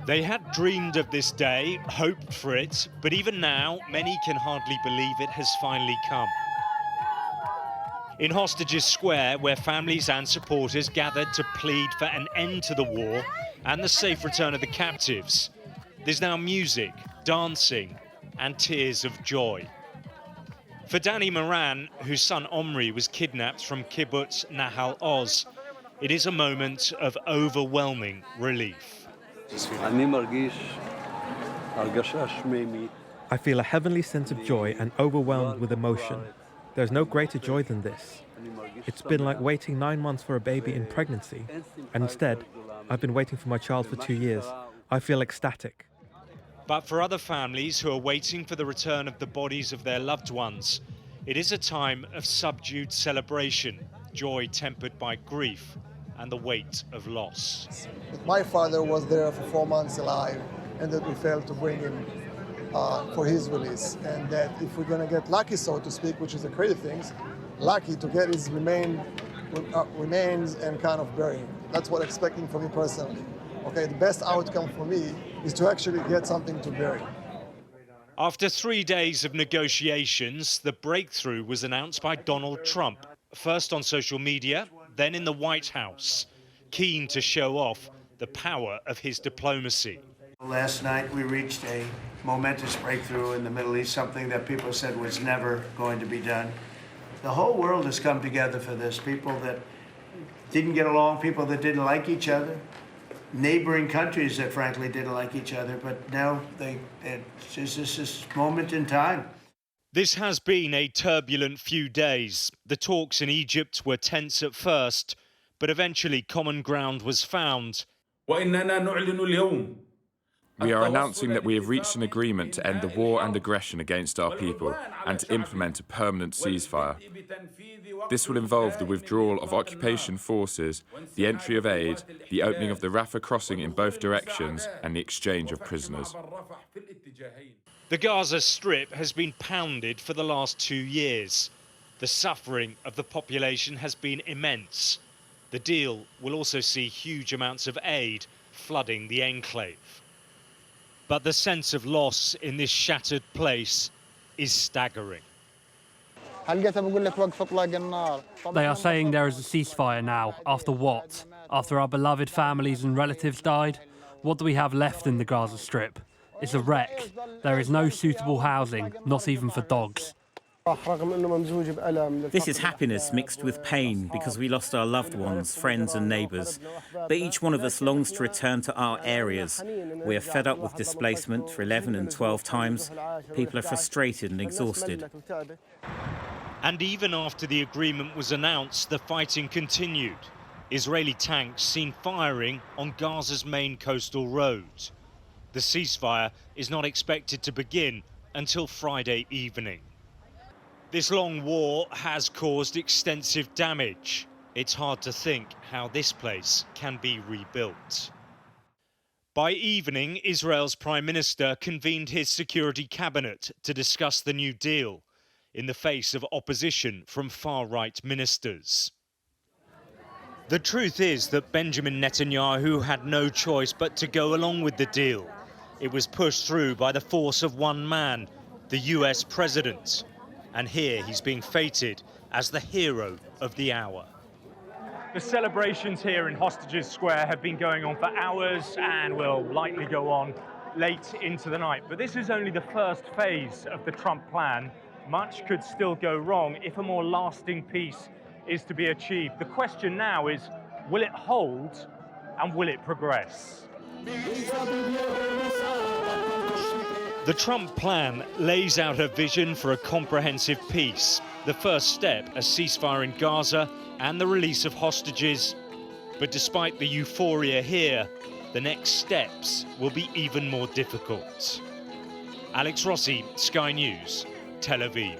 They had dreamed of this day, hoped for it, but even now, many can hardly believe it has finally come. In Hostages Square, where families and supporters gathered to plead for an end to the war and the safe return of the captives, there's now music, dancing, and tears of joy. For Danny Moran, whose son Omri was kidnapped from Kibbutz Nahal Oz, it is a moment of overwhelming relief. I feel a heavenly sense of joy and overwhelmed with emotion. There's no greater joy than this. It's been like waiting 9 months for a baby in pregnancy, and instead, I've been waiting for my child for 2 years. I feel ecstatic. But for other families who are waiting for the return of the bodies of their loved ones, it is a time of subdued celebration, joy tempered by grief and the weight of loss. My father was there for 4 months alive, and that we failed to bring him for his release. And that if we're going to get lucky, so to speak, which is a crazy thing, lucky to get his remains and kind of bury him. That's what I'm expecting from me personally. Okay, the best outcome for me is to actually get something to bury. After 3 days of negotiations, the breakthrough was announced by Donald Trump, first on social media, then in the White House, keen to show off the power of his diplomacy. Last night we reached a momentous breakthrough in the Middle East, something that people said was never going to be done. The whole world has come together for this. People that didn't get along, people that didn't like each other, neighboring countries that frankly didn't like each other, but now it's just this moment in time. This has been a turbulent few days. The talks in Egypt were tense at first, but eventually common ground was found. We are announcing that we have reached an agreement to end the war and aggression against our people and to implement a permanent ceasefire. This will involve the withdrawal of occupation forces, the entry of aid, the opening of the Rafah crossing in both directions, and the exchange of prisoners. The Gaza Strip has been pounded for the last 2 years. The suffering of the population has been immense. The deal will also see huge amounts of aid flooding the enclave. But the sense of loss in this shattered place is staggering. They are saying there is a ceasefire now. After what? After our beloved families and relatives died? What do we have left in the Gaza Strip? It's a wreck. There is no suitable housing, not even for dogs. This is happiness mixed with pain because we lost our loved ones, friends and neighbours. But each one of us longs to return to our areas. We are fed up with displacement for 11 and 12 times. People are frustrated and exhausted. And even after the agreement was announced, the fighting continued. Israeli tanks seen firing on Gaza's main coastal road. The ceasefire is not expected to begin until Friday evening. This long war has caused extensive damage. It's hard to think how this place can be rebuilt. By evening, Israel's Prime Minister convened his security cabinet to discuss the new deal in the face of opposition from far-right ministers. The truth is that Benjamin Netanyahu had no choice but to go along with the deal. It was pushed through by the force of one man, the US president. And here he's being feted as the hero of the hour. The celebrations here in Hostages Square have been going on for hours and will likely go on late into the night. But this is only the first phase of the Trump plan. Much could still go wrong if a more lasting peace is to be achieved. The question now is, will it hold and will it progress? The Trump plan lays out a vision for a comprehensive peace. The first step, a ceasefire in Gaza and the release of hostages. But despite the euphoria here, the next steps will be even more difficult. Alex Rossi, Sky News, Tel Aviv.